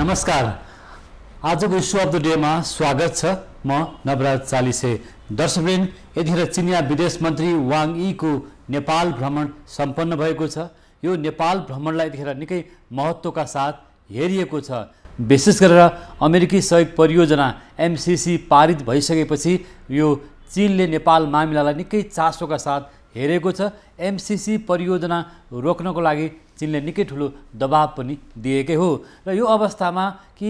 नमस्कार। आजको issue of the डेमा स्वागत छ। म नवराज चालिसे। दर्शकवृन्द, यतिखेर चिनिया विदेश मन्त्री वाङ यीको नेपाल भ्रमण सम्पन्न भएको छ। यो नेपाल भ्रमणलाई यतिखेर निकै महत्त्वका साथ हेरिएको छ। विशेष गरेर अमेरिकी सहयोग परियोजना एमसीसी पारित भइसकेपछि यो चीनले नेपाल मामिलालाई निकै चासोका साथ हेरेको छ। एमसीसी परियोजना रोक्नको लागि चीनले निकै ठुलो दबाब पनि दिएकै हो। र यो अवस्थामा कि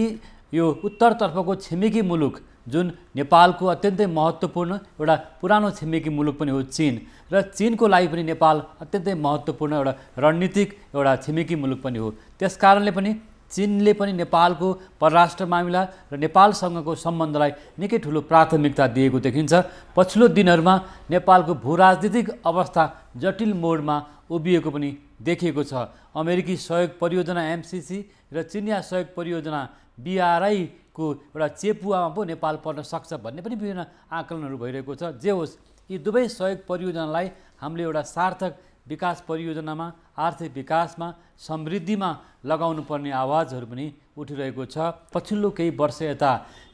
यो उत्तरतर्फको छिमेकी मुलुक जुन नेपालको अत्यन्तै महत्त्वपूर्ण एउटा पुरानो छिमेकी मुलुक पनि हो चीन, र चीनको लागि पनि नेपाल अत्यन्तै महत्त्वपूर्ण एउटा रणनीतिक एउटा छिमेकी मुलुक पनि हो। त्यसकारणले पनि चीनले पनि नेपालको परराष्ट्र मामिला र नेपालसँगको सम्बन्धलाई निकै ठुलो प्राथमिकता दिएको देखिन्छ। पछिल्लो दिनहरूमा नेपालको भूराजनीतिक अवस्था जटिल मोडमा उभिएको पनि देखिएको छ। अमेरिकी सहयोग परियोजना एमसीसी र चिनिया सहयोग परियोजना बीआरआई को एउटा चेपुवामा पो नेपाल पर्न सक्छ भन्ने पनि विभिन्न आकलनहरू भइरहेको छ। जे होस्, यी दुवै सहयोग परियोजनालाई हामीले एउटा सार्थक विकास परियोजनामा, आर्थिक विकासमा, समृद्धिमा लगाउनु पर्ने आवाजहरू पनि उठिरहेको छ। पछिल्लो केही वर्ष यता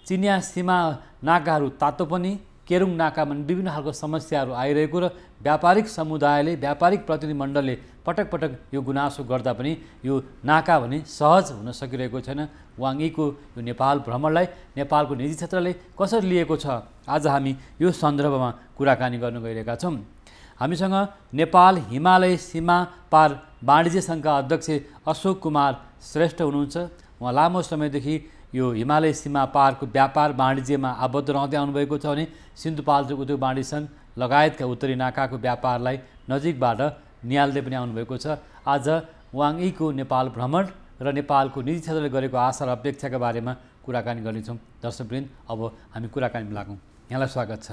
चिनिया सीमा नाकाहरू तातो पनि, केरुङ नाकामा विभिन्न खालको समस्याहरू आइरहेको र व्यापारिक समुदायले, व्यापारिक प्रतिनिधिमण्डलले पटक पटक यो गुनासो गर्दा पनि यो नाका भने सहज हुन सकिरहेको छैन। वाङ यीको यो नेपाल भ्रमणलाई नेपालको निजी क्षेत्रले कसरी लिएको छ, आज हामी यो सन्दर्भमा कुराकानी गर्न गइरहेका छौँ। हामीसँग नेपाल हिमालय सीमा पार वाणिज्य सङ्घका अध्यक्ष अशोक कुमार श्रेष्ठ हुनुहुन्छ। उहाँ लामो समयदेखि यो हिमालय सीमा पारको व्यापार वाणिज्यमा आबद्ध रहँदै आउनुभएको छ भने सिन्धुपाल्चोक उद्योग वाणिज्य सङ्घ लगायतका उत्तरी नाकाको व्यापारलाई नजिकबाट निहाल्दै पनि आउनुभएको छ। आज वाङ यीको नेपाल भ्रमण र नेपालको निजी क्षेत्रले गरेको आशा र अपेक्षाका बारेमा कुराकानी गर्नेछौँ। दर्शकवृन्द, अब हामी कुराकानीमा लागौँ। यहाँलाई स्वागत छ।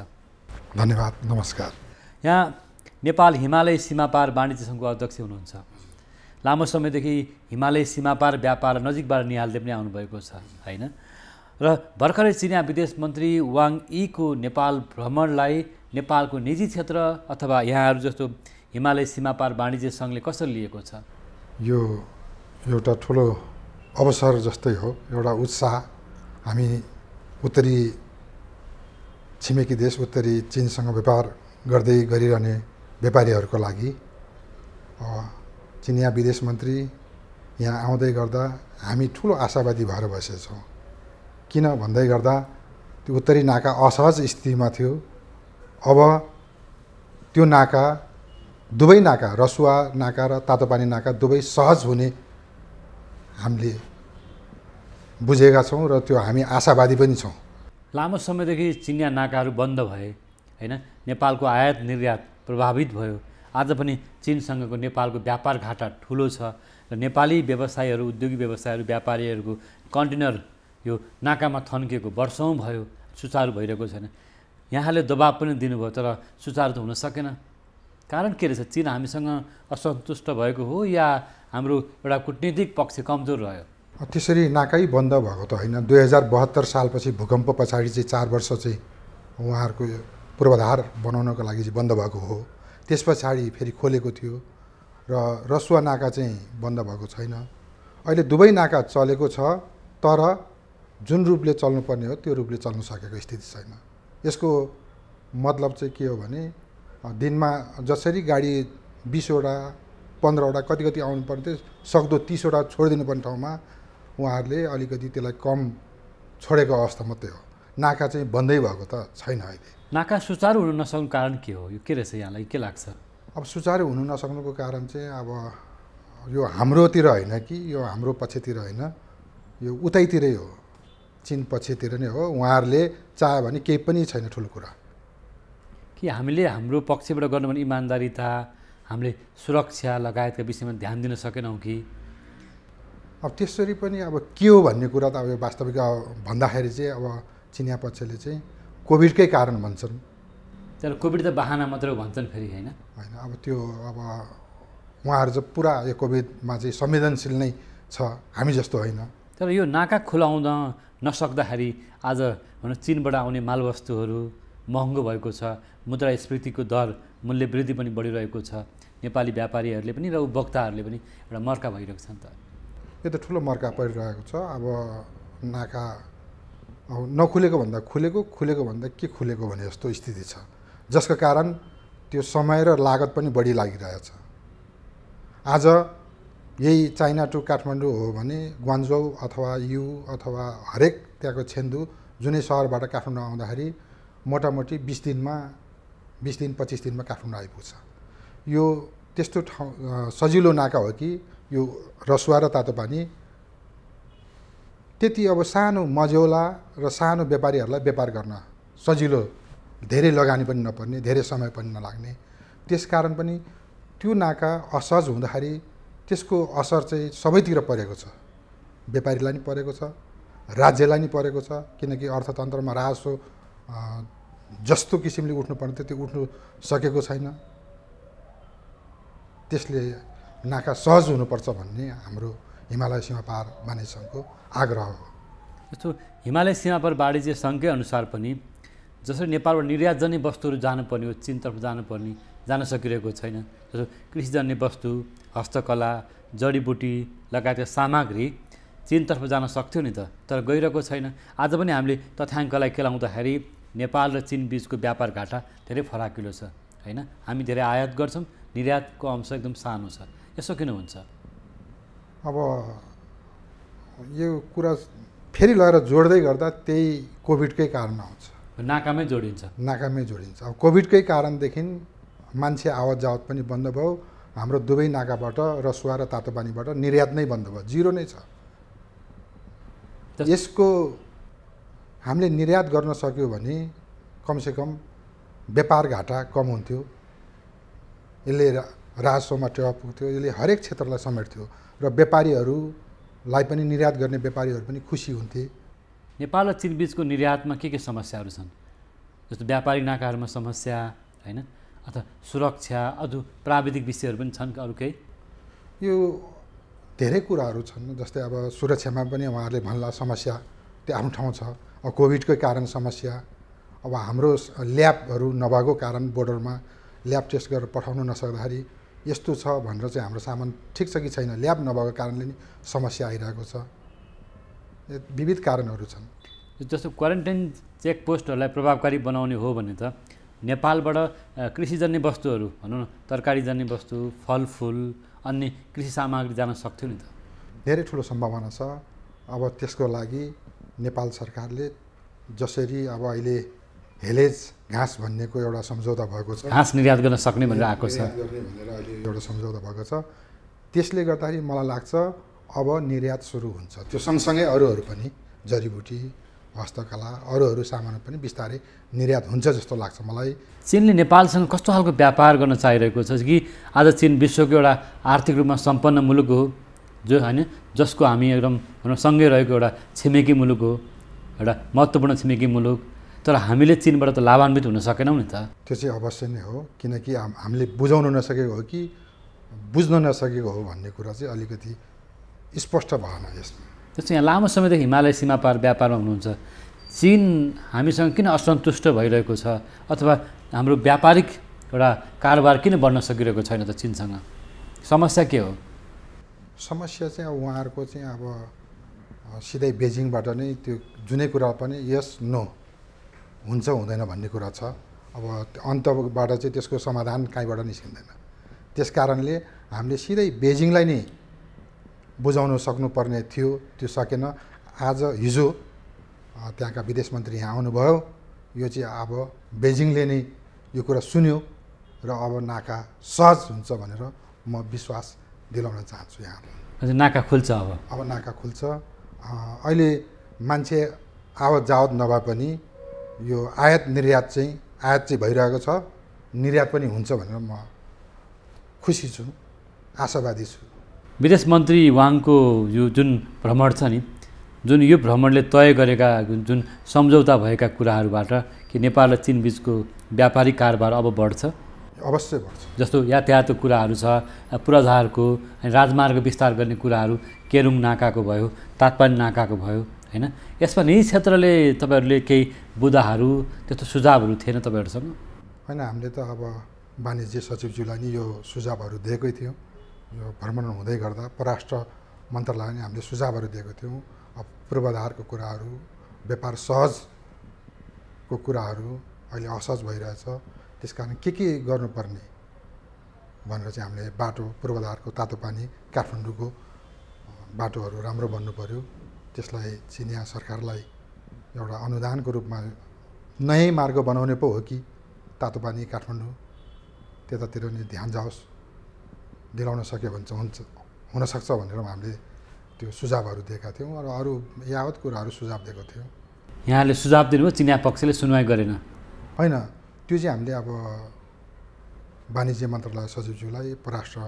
धन्यवाद, नमस्कार। यहाँ नेपाल हिमालय सीमापार वाणिज्य सङ्घको अध्यक्ष हुनुहुन्छ। लामो समयदेखि हिमालय सीमापार व्यापार नजिकबाट निहाल्दै पनि आउनुभएको छ, होइन? र भर्खरै चिनिया विदेश मन्त्री वाङ यीको नेपाल भ्रमणलाई नेपालको निजी क्षेत्र अथवा यहाँहरू जस्तो हिमालय सीमापार वाणिज्य सङ्घले कसरी लिएको छ? यो एउटा ठुलो अवसर जस्तै हो, एउटा उत्साह। हामी उत्तरी छिमेकी देश उत्तरी चीनसँग व्यापार गरिरहने व्यापारीहरूको लागि चिनिया विदेश मन्त्री यहाँ आउँदै गर्दा हामी ठुलो आशावादी भएर बसेछौँ। किन भन्दै गर्दा त्यो उत्तरी नाका असहज स्थितिमा थियो। अब त्यो नाका, दुवै नाका, रसुवा नाका र तातोपानी नाका दुवै सहज हुने हामीले बुझेका छौँ र त्यो हामी आशावादी पनि छौँ। लामो समयदेखि चिनिया नाकाहरू बन्द भए, होइन? नेपालको आयात निर्यात प्रभावित भयो। आज पनि चीनसँगको नेपालको व्यापार घाटा ठुलो छ र नेपाली व्यवसायीहरू, उद्योगी व्यवसायहरू, व्यापारीहरूको कन्टेनर यो नाकामा थन्किएको वर्षौँ भयो, सुचारू भइरहेको छैन। यहाँले दबाब पनि दिनुभयो तर सुचारू त हुन सकेन। कारण के रहेछ? चीन हामीसँग असन्तुष्ट भएको हो या हाम्रो एउटा कूटनीतिक पक्ष कमजोर रह्यो? त्यसरी नाकै बन्द भएको त होइन। 2072 सालपछि भूकम्प पछाडि चाहिँ 4 वर्ष चाहिँ उहाँहरूको पूर्वाधार बनाउनको लागि चाहिँ बन्द भएको हो। त्यस पछाडि फेरि खोलेको थियो र रसुवा नाका चाहिँ बन्द भएको छैन। अहिले दुवै नाका चलेको छ, तर जुन रूपले चल्नुपर्ने हो त्यो रूपले चल्न सकेको स्थिति छैन। यसको मतलब चाहिँ के हो भने दिनमा जसरी गाडी 20वटा 15वटा कति आउनु पर्ने सक्दो 30वटा छोडिदिनु पर्ने ठाउँमा उहाँहरूले अलिकति त्यसलाई कम छोडेको अवस्था मात्रै हो। नाका चाहिँ बन्दै भएको त छैन। अहिले नाका सुचारू हुन नसक्नुको कारण के हो? यो के रहेछ? यहाँलाई के लाग्छ? अब सुचारू हुनु नसक्नुको कारण चाहिँ अब यो हाम्रोतिर होइन कि यो हाम्रो पक्षतिर होइन, यो उतैतिरै हो, चीन पक्षतिर नै हो। उहाँहरूले चाह्यो भने केही पनि छैन ठुलो कुरा। कि हामीले हाम्रो पक्षबाट गर्नु भने इमान्दारिता, हामीले सुरक्षा लगायतका विषयमा ध्यान दिन सकेनौँ कि? अब त्यसरी पनि अब के हो भन्ने कुरा त अब वास्तविक भन्दाखेरि चाहिँ अब चिनिया पक्षले चाहिँ कोभिडकै कारण भन्छन्। तर कोभिड त बहाना मात्र भन्छन् फेरि, होइन? होइन, अब त्यो अब उहाँहरू चाहिँ पुरा यो कोभिडमा चाहिँ संवेदनशील नै छ, हामी जस्तो होइन। तर यो नाका खुलाउन नसक्दाखेरि आज भनौँ चिनबाट आउने मालवस्तुहरू महँगो भएको छ, मुद्रास्फीतिको दर, मूल्य वृद्धि पनि बढिरहेको छ। नेपाली व्यापारीहरूले पनि र उपभोक्ताहरूले पनि एउटा मर्का भइरहेको छ नि त। यो त ठुलो मर्का परिरहेको छ। अब नाका अब नखुलेको भन्दा खुलेको, खुलेको भन्दा के खुलेको भने जस्तो स्थिति छ, जसको कारण त्यो समय र लागत पनि बढी लागिरहेछ। आज यही चाइना टु काठमाडौँ हो भने ग्वान्जौ अथवा यु अथवा हरेक त्यहाँको छेन्दु जुनै सहरबाट काठमाडौँ आउँदाखेरि मोटामोटी 20 दिन 25 दिनमा काठमाडौँ आइपुग्छ। यो त्यस्तो ठाउँ सजिलो नाका हो कि यो रसुवा र तातोपानी त्यति अब सानो मझौला र सानो व्यापारीहरूलाई व्यापार गर्न सजिलो, धेरै लगानी पनि नपर्ने, धेरै समय पनि नलाग्ने। त्यसकारण पनि त्यो नाका असहज हुँदाखेरि त्यसको असर चाहिँ सबैतिर परेको छ। व्यापारीलाई नि परेको छ, राज्यलाई नि परेको छ, किनकि अर्थतन्त्रमा राजस्व जस्तो किसिमले उठ्नुपर्ने त्यो उठ्नु सकेको छैन। त्यसले नाका सहज हुनुपर्छ भन्ने हाम्रो हिमालय सीमापार वाणिज्य सङ्घको आग्रह हो। जस्तो हिमालय सीमापार वाणिज्य सङ्घकै अनुसार पनि जसरी नेपालबाट निर्यातजन्य वस्तुहरू जानुपर्ने हो, चीनतर्फ जान सकिरहेको छैन। जस्तो कृषिजन्य वस्तु, हस्तकला, जडीबुटी लगायतका सामग्री चीनतर्फ जान सक्थ्यो नि त, तर गइरहेको छैन। आज पनि हामीले तथ्याङ्कलाई केलाउँदाखेरि नेपाल र चीन बीचको व्यापार घाटा धेरै फराकिलो छ हैन। हामी धेरै आयात गर्छौँ, निर्यातको अंश एकदम सानो छ। यसो किन हुन्छ? अब यो कुरा फेरि लगेर जोड्दै गर्दा त्यही कोभिडकै कारण आउँछ। नाकामै जोडिन्छ। अब कोभिडकै कारणदेखि मान्छे आवत जावत पनि बन्द भयो। हाम्रो दुवै नाकाबाट रसुवा र तातोपानीबाट निर्यात नै बन्द भयो, जिरो नै छ। यसको हामीले निर्यात गर्न सक्यो भने कमसेकम व्यापार घाटा कम हुन्थ्यो, यसले राजस्वमा टेवा पुग्थ्यो, यसले हरेक क्षेत्रलाई समेट्थ्यो र व्यापारीहरूलाई पनि, निर्यात गर्ने व्यापारीहरू पनि खुसी हुन्थे। नेपाल र चीन बीचको निर्यातमा के समस्याहरू छन्? जस्तो व्यापारिक नाकाहरूमा समस्या हैन, अथवा सुरक्षा, अझ प्राविधिक विषयहरू पनि छन् अरू केही? यो धेरै कुराहरू छन्। जस्तै अब सुरक्षामा पनि उहाँहरूले भन्ला समस्या त्यो आफ्नो ठाउँ छ। अब कोभिडकै कारण समस्या, अब हाम्रो ल्याबहरू नभएको कारण बोर्डरमा ल्याब टेस्ट गरेर पठाउन नसक्दाखेरि यस्तो छ भनेर चाहिँ हाम्रो सामान ठिक छ कि छैन, ल्याब नभएको कारणले नि समस्या आइरहेको छ। विविध कारणहरू छन्। जस्तो क्वारेन्टाइन चेकपोस्टहरूलाई प्रभावकारी बनाउने हो भने त नेपालबाट कृषिजन्य वस्तुहरू भनौँ न, तरकारीजन्य वस्तु, फलफुल, अन्य कृषि सामग्री जान सक्थ्यो नि त। धेरै ठुलो सम्भावना छ। अब त्यसको लागि नेपाल सरकारले जसरी अब अहिले हेलेज घाँस भन्नेको एउटा सम्झौता भएको छ, घाँस निर्यात गर्न सक्ने भनेर आएको छ भनेर अहिले एउटा सम्झौता भएको छ। त्यसले गर्दाखेरि मलाई लाग्छ अब निर्यात सुरु हुन्छ। त्यो सँगसँगै अरूहरू पनि, जडीबुटी, हस्तकला, अरूहरू सामान पनि बिस्तारै निर्यात हुन्छ जस्तो लाग्छ मलाई। चीनले नेपालसँग कस्तो खालको व्यापार गर्न चाहिरहेको छ कि आज चीन विश्वको एउटा आर्थिक रूपमा सम्पन्न मुलुक हो, जो होइन, जसको हामी एकदम भनौँ सँगै रहेको एउटा छिमेकी मुलुक हो, एउटा महत्त्वपूर्ण छिमेकी मुलुक, तर हामीले चीनबाट त लाभान्वित हुन सकेनौँ नि त। त्यो चाहिँ अवश्य नै हो, किनकि हामीले बुझाउन नसकेको हो कि बुझ्न नसकेको हो भन्ने कुरा चाहिँ अलिकति स्पष्ट भएन यसमा। त्यसो यहाँ लामो समयदेखि हिमालय सीमापार व्यापारमा हुनुहुन्छ, चीन हामीसँग किन असन्तुष्ट भइरहेको छ, अथवा हाम्रो व्यापारिक एउटा कारोबार किन बढ्न सकिरहेको छैन त चीनसँग? समस्या के हो? समस्या चाहिँ अब उहाँहरूको चाहिँ अब सिधै बेजिङबाट नै त्यो जुनै कुरा पनि यस नो हुन्छ हुँदैन भन्ने कुरा छ। अब अन्तबाट चाहिँ त्यसको समाधान कहीँबाट निस्किँदैन। त्यस कारणले हामीले सिधै बेजिङलाई नै बुझाउन सक्नुपर्ने थियो, त्यो सकेन। आज हिजो त्यहाँका विदेश मन्त्री यहाँ आउनुभयो, यो चाहिँ अब बेजिङले नै यो कुरा सुन्यो र अब नाका सहज हुन्छ भनेर म विश्वास दिलाउन चाहन्छु यहाँलाई। नाका खुल्छ अब नाका खुल्छ। अहिले मान्छे आवत जावत नभए पनि यो आयात चाहिँ भइरहेको छ, निर्यात पनि हुन्छ भनेर म खुसी छु, आशावादी छु। विदेश मन्त्री वाङको यो जुन भ्रमण छ नि, जुन यो भ्रमणले तय गरेका जुन सम्झौता भएका कुराहरूबाट कि नेपाल र चीन बीचको व्यापारिक कारोबार अब बढ्छ? अवश्य बढ्छ। जस्तो यातायातको कुराहरू छ, पूर्वाधारको, राजमार्ग विस्तार गर्ने कुराहरू, केरुङ नाकाको भयो, तातपानी नाकाको भयो हैन। यसमा निजी क्षेत्रले तपाईँहरूले केही बुदाहरू, त्यस्तो सुझावहरू थिएन तपाईँहरूसँग? होइन, हामीले त अब वाणिज्य सचिवज्यूलाई नि यो सुझावहरू दिएकै थियो। यो भ्रमण हुँदै गर्दा परराष्ट्र मन्त्रालयले हामीले सुझावहरू दिएको थियौँ। पूर्वाधारको कुराहरू, व्यापार सहजको कुराहरू अहिले असहज भइरहेछ। त्यसकारण के गर्नुपर्ने भनेर चाहिँ हामीले बाटो, पूर्वाधारको तातो पानी, काठमाडौँको बाटोहरू राम्रो बन्नु पर्यो। त्यसलाई चिनिया सरकारलाई एउटा अनुदानको रूपमा नयाँ मार्ग बनाउने पो हो कि तातो पानी काठमाडौँ त्यतातिर नि ध्यान जाओस्, दिलाउन सक्यो भने चाहिँ हुनसक्छ भनेर हामीले त्यो सुझावहरू दिएका थियौँ र अरू यावत कुराहरू सुझाव दिएको थियौँ। यहाँले सुझाव दिनुभयो, चिनिया पक्षले सुनवाई गरेन? होइन, त्यो चाहिँ हामीले अब वाणिज्य मन्त्रालय सचिवज्यूलाई परराष्ट्र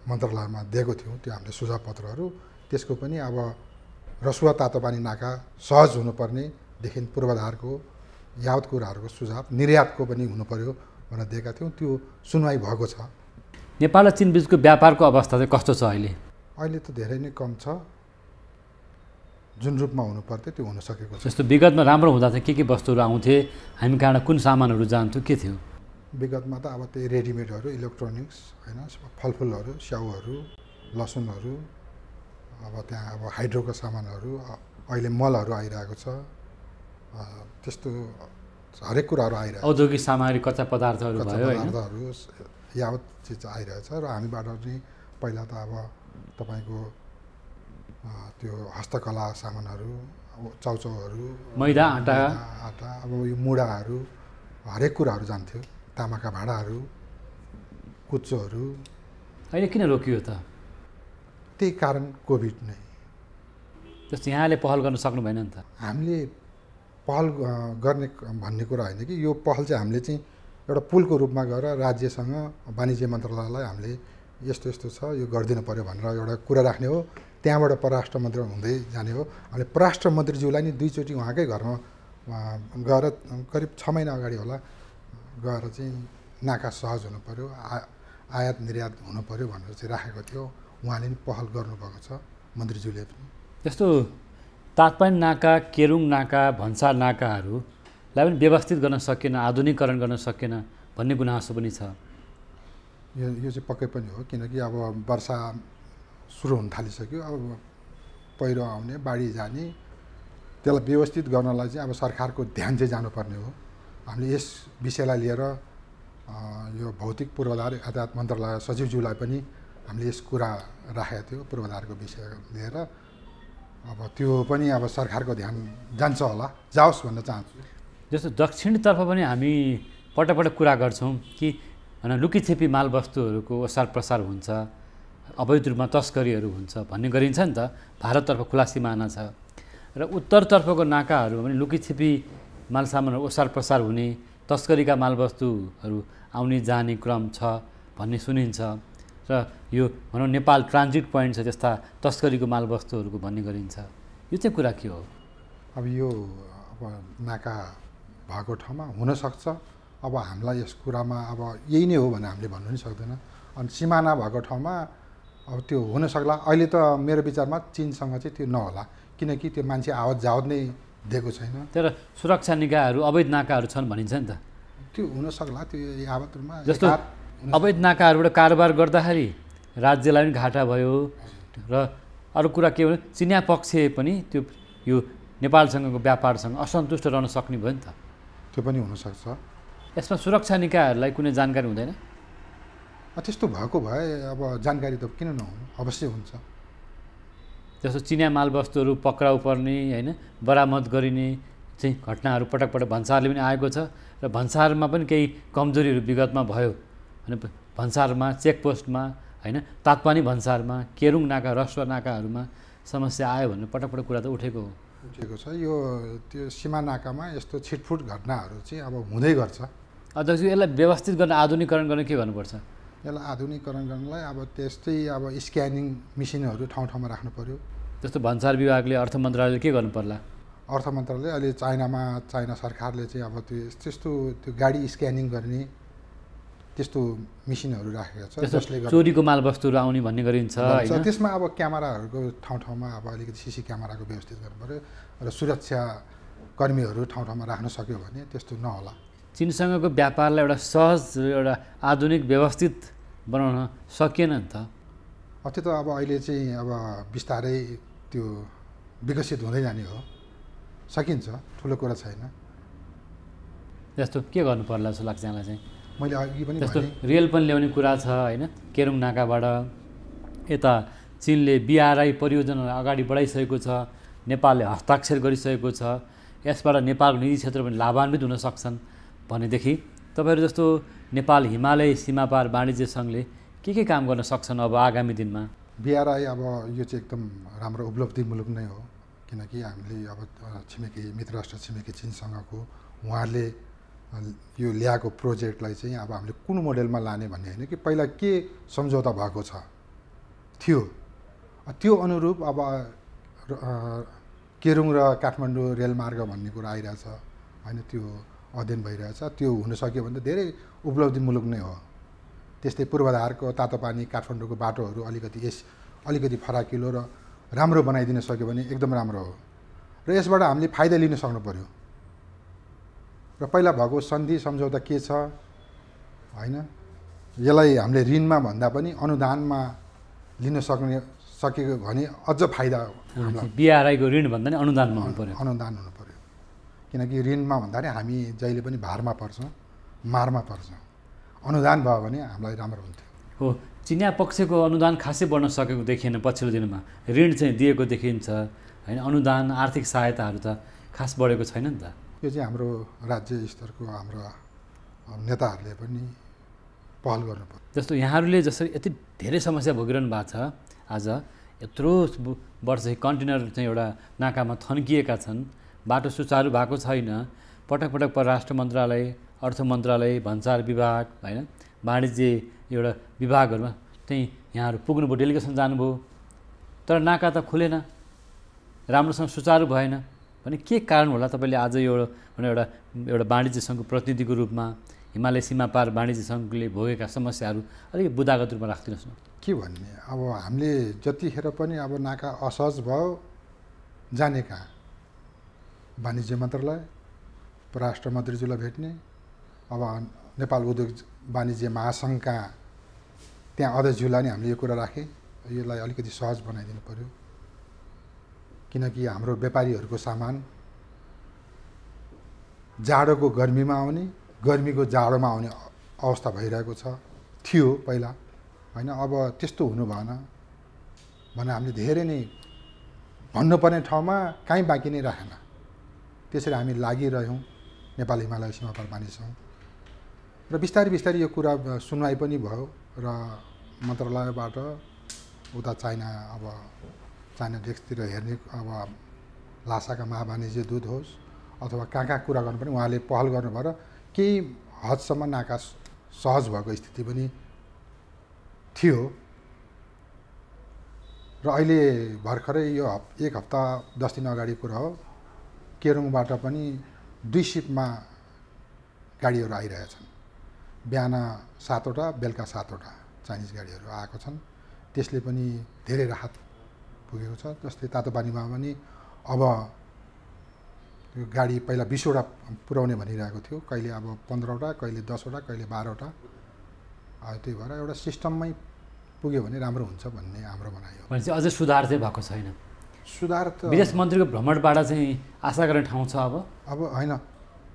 मन्त्रालयमा दिएको थियौँ त्यो हामीले सुझाव पत्रहरू। त्यसको पनि अब रसुवा तातो पानी नाका सहज हुनुपर्नेदेखि पूर्वाधारको यावत कुराहरूको सुझाव, निर्यातको पनि हुनु पर्यो भनेर दिएका थियौँ। त्यो सुनवाई भएको छ। नेपाल र चीन बिचको व्यापारको अवस्था चाहिँ कस्तो छ अहिले? अहिले त धेरै नै कम छ। जुन रूपमा हुनु पर्थ्यो त्यो हुन सकेको छ। जस्तो विगतमा राम्रो हुँदा चाहिँ के वस्तुहरू आउँथे, हामी कहाँ कुन सामानहरू जान्थ्यो, के थियो? विगतमा त अब त्यही रेडिमेडहरू, इलेक्ट्रोनिक्स, होइन, फलफुलहरू, स्याउहरू, लसुनहरू, अब त्यहाँ अब हाइड्रोको सामानहरू, अहिले मलहरू आइरहेको छ। त्यस्तो हरेक कुराहरू आइरहेको छ। औद्योगिक सामग्री, कच्चा पदार्थहरू भयो, पदार्थहरू यावत चिज आइरहेछ। र हामीबाट चाहिँ पहिला त अब तपाईँको त्यो हस्तकला सामानहरू, चाउचाउहरू, मैदा, आटा, अब यो मुढाहरू, हरेक कुराहरू जान्थ्यो। तामाका भाँडाहरू, कुच्चोहरू। अहिले किन रोकियो त? त्यही कारण कोभिड नै। जस्तो यहाँले पहल गर्न सक्नु भएन नि त? हामीले पहल गर्ने भन्ने कुरा होइन कि यो पहल चाहिँ हामीले चाहिँ एउटा पुलको रूपमा गएर राज्यसँग, वाणिज्य मन्त्रालयलाई हामीले यस्तो यस्तो छ, यो गरिदिनु पऱ्यो भनेर एउटा कुरा राख्ने हो। त्यहाँबाट परराष्ट्र मन्त्री हुँदै जाने हो। हामीले परराष्ट्र मन्त्रीज्यूलाई नि दुईचोटि उहाँकै घरमा गएर करिब 6 महिना अगाडि होला गएर चाहिँ नाका सहज हुनु पऱ्यो, आयात निर्यात हुनु पऱ्यो भनेर चाहिँ राखेको थियो। उहाँले नि पहल गर्नुभएको छ, मन्त्रीज्यूले पनि। जस्तो तातपानी नाका, केरुङ नाका, भन्सार नाकाहरूलाई पनि व्यवस्थित गर्न सकेन, आधुनिकीकरण गर्न सकेन भन्ने गुनासो पनि छ। यो चाहिँ पक्कै पनि हो, किनकि अब वर्षा सुरु हुन थालिसक्यो। अब पहिरो आउने, बाढी जाने, त्यसलाई व्यवस्थित गर्नलाई चाहिँ अब सरकारको ध्यान चाहिँ जानुपर्ने हो। हामीले यस विषयलाई लिएर यो भौतिक पूर्वाधार यातायात मन्त्रालय सचिवज्यूलाई पनि हामीले यस कुरा राखेका थियौँ पूर्वाधारको विषय लिएर। अब त्यो पनि अब सरकारको ध्यान जान्छ होला, जाओस् भन्न चाहन्छु। जस्तो दक्षिणतर्फ पनि हामी पटक पटक कुरा गर्छौँ कि लुकीछिपी मालवस्तुहरूको ओसार प्रसार हुन्छ, अवैध रूपमा तस्करीहरू हुन्छ भन्ने गरिन्छ नि त। भारततर्फ खुला सिमाना छ र उत्तरतर्फको नाकाहरूमा पनि लुकीछिपी माल सामानहरू ओसार प्रसार हुने, तस्करीका मालवस्तुहरू आउने जाने क्रम छ भन्ने सुनिन्छ। र यो भनौँ नेपाल ट्रान्जिट पोइन्ट छ त्यस्ता तस्करीको मालवस्तुहरूको भन्ने गरिन्छ। यो चाहिँ कुरा के हो? अब यो अब नाका भएको ठाउँमा हुनसक्छ। अब हामीलाई यस कुरामा अब यही नै हो भने हामीले भन्नु नि सक्दैन। अनि सिमाना भएको ठाउँमा अब त्यो हुनसक्ला। अहिले त मेरो विचारमा चीनसँग चाहिँ त्यो नहोला, किनकि त्यो मान्छे आवत जावत नै दिएको छैन। तर सुरक्षा निकायहरू अवैध नाकाहरू छन् भनिन्छ नि त। त्यो हुनसक्ला, त्यो यावतमा जस्तो अवैध नाकाहरूबाट कारोबार गर्दाखेरि राज्यलाई पनि घाटा भयो। र अरू कुरा के भने चिनिया पक्ष पनि त्यो यो नेपालसँगको व्यापारसँग असन्तुष्ट रहन सक्ने भयो नि त। त्यो पनि हुनसक्छ। यसमा सुरक्षा निकायहरूलाई कुनै जानकारी हुँदैन? त्यस्तो भएको भए अब जानकारी त किन नहुनु, अवश्य हुन्छ। जस्तो चिनिया मालवस्तुहरू पक्राउ पर्ने, होइन, बरामद गरिने चाहिँ घटनाहरू पटक पटक भन्सारले पनि आएको छ। र भन्सारमा पनि केही कमजोरीहरू विगतमा भयो भने भन्सारमा, चेकपोस्टमा, होइन, तातपानी भन्सारमा, केरुङ नाका, रसुवा नाकाहरूमा समस्या आयो भन्ने पटक पटक कुरा त उठेको हो। उठेको छ। यो त्यो सीमा नाकामा यस्तो छिटफुट घटनाहरू चाहिँ अब हुँदै गर्छ। अध्यक्ष, यसलाई व्यवस्थित गर्न, आधुनिकीकरण गर्न के गर्नुपर्छ? यसलाई आधुनिकीकरण गर्नलाई अब त्यस्तै अब स्क्यानिङ मेसिनहरू ठाउँ ठाउँमा राख्नु पर्यो। जस्तो भन्सार विभागले, अर्थ मन्त्रालयले के गर्नु पर्ला? अर्थ मन्त्रालयले अहिले चाइना सरकारले चाहिँ अब त्यस्तो त्यो गाडी स्क्यानिङ गर्ने त्यस्तो मेसिनहरू राखेको छ, जसले चोरीको मालवस्तुहरू आउने भन्ने गरिन्छ। त्यसमा अब क्यामेराहरूको ठाउँ ठाउँमा अब अलिकति सिसी क्यामेराको व्यवस्थित गर्नु पर्यो र सुरक्षा कर्मीहरू ठाउँ ठाउँमा राख्न सक्यो भने त्यस्तो नहोला। चीनसँगको व्यापारलाई एउटा सहज र एउटा आधुनिक व्यवस्थित बनाउन सकिएन नि त। त्यो त अब अहिले चाहिँ अब बिस्तारै त्यो विकसित हुँदै जाने हो, सकिन्छ, ठुलो कुरा छैन। जस्तो के गर्नु पर्ला जस्तो लाग्छ यहाँलाई चाहिँ? मैले अघि पनि जस्तो भने रेल पनि ल्याउने कुरा छ होइन, केरुङ नाकाबाट यता चीनले BRI परियोजनालाई अगाडि बढाइसकेको छ, नेपालले हस्ताक्षर गरिसकेको छ, यसबाट नेपालको निजी क्षेत्र पनि लाभान्वित हुन सक्छन् भनेदेखि तपाईँहरू जस्तो नेपाल हिमालय सीमापार वाणिज्य सङ्घले के काम गर्न सक्छन् अब आगामी दिनमा? BRI अब यो चाहिँ एकदम राम्रो उपलब्धिमूलक नै हो, किनकि हामीले अब छिमेकी मित्र राष्ट्र छिमेकी चीनसँगको उहाँहरूले यो ल्याएको प्रोजेक्टलाई चाहिँ अब हामीले कुन मोडेलमा लाने भन्ने होइन कि पहिला के सम्झौता भएको थियो त्यो अनुरूप अब केरुङ र काठमाडौँ रेलमार्ग भन्ने कुरा आइरहेछ होइन, त्यो अध्ययन भइरहेछ। त्यो हुन सक्यो भने त धेरै उपलब्धिमूलक नै हो। त्यस्तै पूर्वाधारको तातोपानी काठमाडौँको बाटोहरू अलिकति फराकिलो र राम्रो बनाइदिन सक्यो भने एकदम राम्रो हो र यसबाट हामीले फाइदा लिन सक्नु पर्यो। र पहिला भएको सन्धि सम्झौता के छ होइन, यसलाई हामीले ऋणमा भन्दा पनि अनुदानमा लिन सकेको भने अझ फाइदा। BRI को ऋण भन्दा नि अनुदानमा हुनु पर्यो, अनुदान हुनु पर्यो, किनकि ऋणमा भन्दा नि हामी जहिले पनि भारमा पर्छौँ, मारमा पर्छौँ। अनुदान भयो भने हामीलाई राम्रो हुन्थ्यो। हो, चिनिया पक्षको अनुदान खासै बढ्न सकेको देखिएन पछिल्लो दिनमा, ऋण चाहिँ दिएको देखिन्छ होइन, अनुदान आर्थिक सहायताहरू त खास बढेको छैन नि त। यो चाहिँ हाम्रो राज्य स्तरको हाम्रो नेताहरूले पनि पहल गर्नुपर्छ। जस्तो यहाँहरूले जसरी यति धेरै समस्या भोगिरहनु भएको छ, आज यत्रो वर्ष कन्टेनर चाहिँ एउटा नाकामा थन्किएका छन्, बाटो सुचारू भएको छैन, पटक पटक परराष्ट्र मन्त्रालय, अर्थ मन्त्रालय, भन्सार विभाग होइन, वाणिज्य एउटा विभागहरूमा चाहिँ यहाँहरू पुग्नुभयो, डेलिगेसन जानुभयो, तर नाका त खुलेन, राम्रोसँग सुचारू भएन भने के कारण होला? तपाईँले आज एउटा वाणिज्य सङ्घको प्रतिनिधिको रूपमा हिमालय सीमापार वाणिज्य सङ्घले भोगेका समस्याहरू अलिकति बुदागत रूपमा राखिदिनुहोस् न। के भन्ने, अब हामीले जतिखेर पनि अब नाका असहज भयो जाने कहाँ, वाणिज्य मन्त्रालय, परराष्ट्र मन्त्रीज्यूलाई भेट्ने, अब नेपाल उद्योग वाणिज्य महासङ्घका त्यहाँ अध्यक्षज्यूलाई नि हामीले यो कुरा राखेँ, यसलाई अलिकति सहज बनाइदिनु पर्यो, किनकि हाम्रो व्यापारीहरूको सामान जाडोको गर्मीमा आउने, गर्मीको जाडोमा आउने अवस्था भइरहेको थियो पहिला होइन, अब त्यस्तो हुनु भएन भने हामीले धेरै नै भन्नुपर्ने ठाउँमा कहीँ बाँकी नै राखेन। त्यसरी हामी लागिरह्यौँ नेपाल हिमालय सीमापार वाणिज्य सङ्घ र बिस्तारै यो कुरा सुनवाई पनि भयो र मन्त्रालयबाट उता चाइना डेस्कतिर हेर्ने अब लासाका महावाणिज्य दूत होस् अथवा कहाँ कुरा गर्नु पनि उहाँले पहल गर्नुभयो र केही हदसम्म नाका सहज भएको स्थिति पनि थियो र अहिले भर्खरै यो एक हप्ता 10 दिन अगाडिको कुरा हो, केरुङबाट पनि 2 सिफ्टमा गाडीहरू आइरहेछन्, बिहान 7 वटा बेलुका 7 वटा चाइनिज गाडीहरू आएको छन्। त्यसले पनि धेरै राहत पुगेको छ। जस्तै तातोपानीमा पनि अब त्यो गाडी पहिला 20 वटा पुर्याउने भनिरहेको थियो, कहिले अब 15 वटा, कहिले 10 वटा, कहिले 12 वटा। त्यही भएर एउटा सिस्टममै पुग्यो भने राम्रो हुन्छ भन्ने हाम्रो भनाइ हो। भनेपछि अझै सुधार चाहिँ भएको छैन? सुधार त विदेश मन्त्रीको भ्रमणबाट चाहिँ आशा गर्ने ठाउँ छ अब होइन,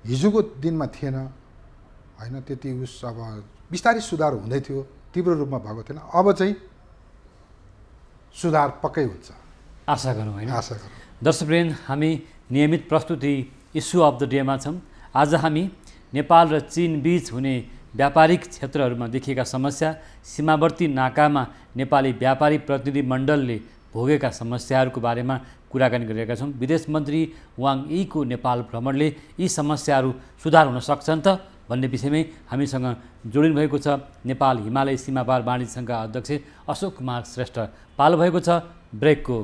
हिजोको दिनमा थिएन होइन, त्यति अब बिस्तारै सुधार हुँदै थियो, तीव्र रूपमा भएको थिएन। अब चाहिँ सुधार पक्कै हुन्छ, आशा गरौँ होइन। आशा गरौँ। दर्शकवृन्द, हामी नियमित प्रस्तुति इस्यु अफ द डेमा छौँ। आज हामी नेपाल र चीन बीच हुने व्यापारिक क्षेत्रहरूमा देखिएका समस्या, सीमावर्ती नाकामा नेपाली व्यापारी प्रतिनिधि मण्डलले भोगेका समस्याहरूको बारेमा कुराकानी गरिरहेका छौँ। विदेश मन्त्री वाङ यीको नेपाल भ्रमणले यी समस्याहरू सुधार हुन सक्छन् त भन्ने विषयमै हामीसँग जोडिनु भएको छ नेपाल हिमालय सीमापार वाणिज्य सङ्घका अध्यक्ष अशोक कुमार श्रेष्ठ। पालो भएको छ ब्रेकको।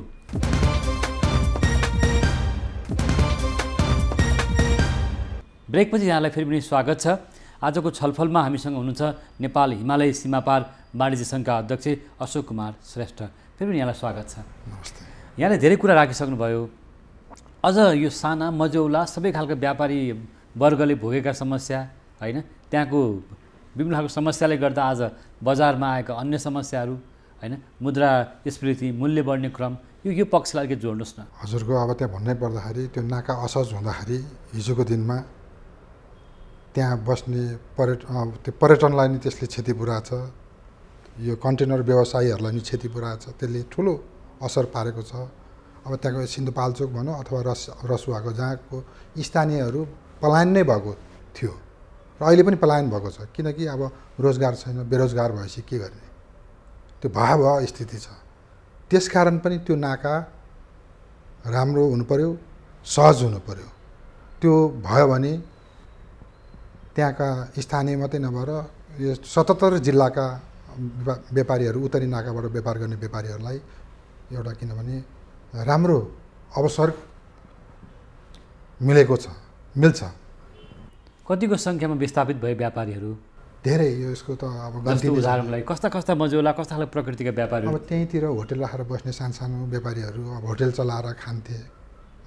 ब्रेकपछि यहाँलाई फेरि पनि स्वागत छ। आजको छलफलमा हामीसँग हुनुहुन्छ नेपाल हिमालय सीमापार वाणिज्य सङ्घका अध्यक्ष अशोक कुमार श्रेष्ठ। फेरि पनि यहाँलाई स्वागत छ। नमस्ते। यहाँले धेरै कुरा राखिसक्नुभयो। अझ यो साना मझौला सबै खालको व्यापारी वर्गले भोगेका समस्या होइन, त्यहाँको विभिन्न खालको समस्याले गर्दा आज बजारमा आएका अन्य समस्याहरू हैन मुद्रास्फीति मूल्य बढ्ने क्रम यो पक्षलाई के जोड्नुहोस् न। हजुरको अब त्यहाँ भन्नै पर्दाखेरि त्यो नाका असहज हुँदाखेरि हिजोको दिनमा त्यहाँ बस्ने त्यो पर्यटनलाई नि त्यसले क्षति पुर्याएको छ, यो कन्टेनर व्यवसायीहरूलाई नि क्षति पुर्याएको छ, त्यसले ठुलो असर पारेको छ। अब त्यहाँको सिन्धुपाल्चोक भनौँ अथवा रसुवाको जहाँको स्थानीयहरू पलायन नै भएको थियो र अहिले पनि पलायन भएको छ, किनकि अब रोजगार छैन, बेरोजगार भएपछि के गर्ने, त्यो भयावह स्थिति छ। त्यसकारण पनि त्यो नाका राम्रो हुनु पर्यो, सहज हुनु पर्यो। त्यो भयो भने त्यहाँका स्थानीय मात्रै नभएर यो 77 जिल्लाका व्यापारीहरू उत्तरी नाकाबाट व्यापार गर्ने व्यापारीहरूलाई एउटा किनभने राम्रो अवसर मिल्छ। कतिको सङ्ख्यामा विस्थापित भए व्यापारीहरू? धेरै। यसको त अब गन्ती उदाहरणलाई कस्ता मजौला कस्ता खालको प्रकृतिका व्यापारीहरू? अब त्यहीँतिर होटेल राखेर बस्ने सानो व्यापारीहरू अब होटेल चलाएर खान्थे,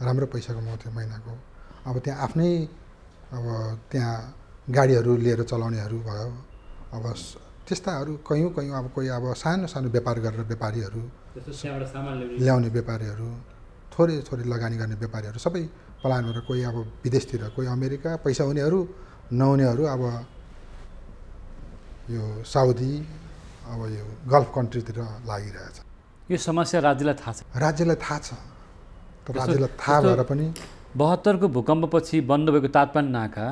राम्रो पैसा कमाउँथे महिनाको। अब त्यहाँ आफ्नै अब त्यहाँ गाडीहरू लिएर चलाउनेहरू भयो। अब त्यस्ताहरू कयौँ अब कोही अब सानो व्यापार गरेर व्यापारीहरू ल्याउने व्यापारीहरू, थोरै लगानी गर्ने व्यापारीहरू सबै पलायन भएर कोही अब विदेशतिर, कोही अमेरिका, पैसा हुनेहरू नहुनेहरू अब यो साउदी, अब यो गल्फ कन्ट्रीतिर लागिरहेछ। यो समस्या राज्यलाई थाहा छ? राज्यलाई थाहा छ, तर राज्यलाई थाहा भएर पनि 72 को भूकम्पपछि बन्द भएको तातपानी नाका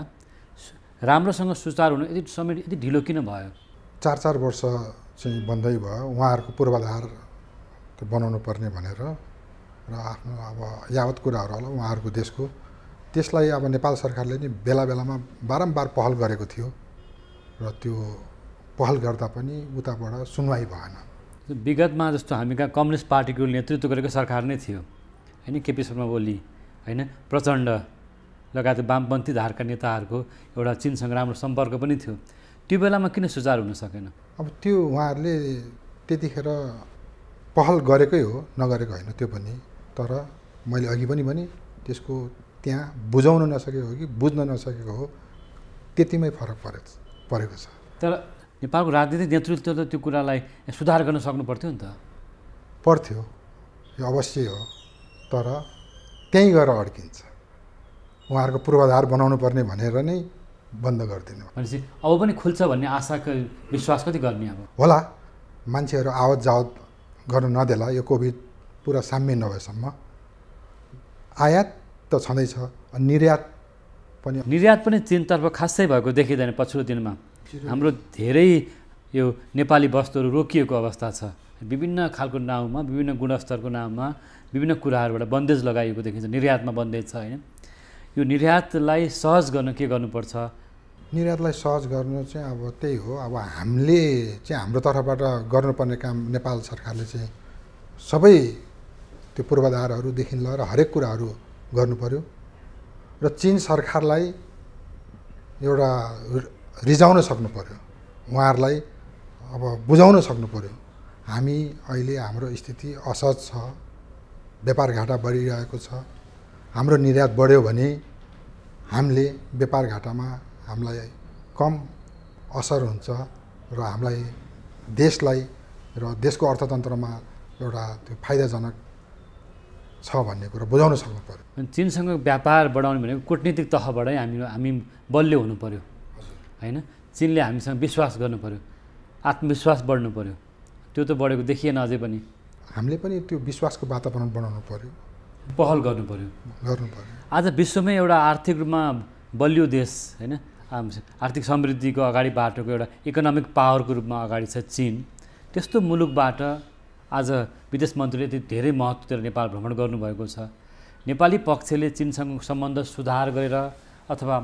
राम्रोसँग सुचारू हुनु यति ढिलो किन भयो? 4 वर्ष चाहिँ बन्दै भयो। उहाँहरूको पूर्वाधार त्यो बनाउनु पर्ने भनेर र आफ्नो अब यावत कुराहरू होला उहाँहरूको देशको, त्यसलाई अब नेपाल सरकारले नि बेलामा बारम्बार पहल गरेको थियो र त्यो पहल गर्दा पनि उताबाट सुनवाई भएन। विगतमा जस्तो हामी कहाँ कम्युनिस्ट पार्टीको नेतृत्व गरेको सरकार नै थियो हैन, केपी शर्मा ओली हैन, प्रचण्ड लगायत वामपन्थी धारका नेताहरूको एउटा चीनसँग राम्रो सम्पर्क पनि थियो। त्यो बेलामा किन सुचारू हुन सकेन? अब त्यो उहाँहरूले त्यतिखेर पहल गरेकै हो, नगरेको होइन त्यो पनि। तर मैले अघि पनि भने त्यसको त्यहाँ बुझाउन नसकेको हो कि बुझ्न नसकेको हो, त्यतिमै फरक परेको छ। तर नेपालको राजनीतिक नेतृत्वले त्यो कुरालाई सुधार गर्न सक्नु पर्थ्यो नि त? पर्थ्यो, यो अवश्य हो, तर त्यहीँ गएर अड्किन्छ। उहाँहरूको पूर्वाधार बनाउनु पर्ने भनेर नै बन्द गरिदिनु भनेपछि अब पनि खुल्छ भन्ने आशाको विश्वास कति गर्ने? अब होला, मान्छेहरू आवत जावत गर्नु नदेला, यो कोभिड पुरा साम्य नभएसम्म। आयात त छँदैछ, निर्यात पनि चीनतर्फ खासै भएको देखिँदैन। पछिल्लो दिनमा हाम्रो धेरै यो नेपाली वस्तुहरू रोकिएको अवस्था छ, विभिन्न खालको नाउँमा, विभिन्न गुणस्तरको नाममा विभिन्न कुराहरूबाट बन्देज लगाइएको देखिन्छ। निर्यातमा बन्देज छ हैन? यो निर्यातलाई सहज गर्न के गर्नुपर्छ? निर्यातलाई सहज गर्नु चाहिँ अब त्यही हो। अब हामीले चाहिँ हाम्रो तर्फबाट गर्नुपर्ने काम नेपाल सरकारले चाहिँ सबै त्यो पूर्वाधारहरूदेखि लिएर हरेक कुराहरू गर्नु पर्यो र चीन सरकारलाई एउटा रिजाउन सक्नु पर्यो, उहाँहरूलाई अब बुझाउन सक्नु पर्यो। हामी अहिले हाम्रो स्थिति असहज छ, व्यापार घाटा बढिरहेको छ। हाम्रो निर्यात बढ्यो भने हामीले व्यापार घाटामा हामीलाई कम असर हुन्छ र हामीलाई देशलाई र देशको अर्थतन्त्रमा एउटा त्यो फाइदाजनक छ भन्ने कुरा बुझाउन सक्नु पर्यो। चीनसँग व्यापार बढाउने भनेको कूटनीतिक तहबाटै हामी बलियो हुनु पर्यो हैन? चीनले हामीसँग विश्वास गर्नु पर्यो, आत्मविश्वास बढ्नु पर्यो। त्यो त बढेको देखिएन अझै पनि। हामीले पनि त्यो विश्वासको वातावरण बनाउनु पर्यो, पहल गर्नु पर्यो। आज विश्वमै एउटा आर्थिक रूपमा बलियो देश हैन, आर्थिक समृद्धिको अगाडि बाटोको एउटा इकोनोमिक पावरको रूपमा अगाडि छ चीन। त्यस्तो मुलुकबाट आज विदेश मन्त्रीले यति धेरै महत्त्व दिएर नेपाल भ्रमण गर्नुभएको छ। नेपाली पक्षले चीनसँग सम्बन्ध सुधार गरेर अथवा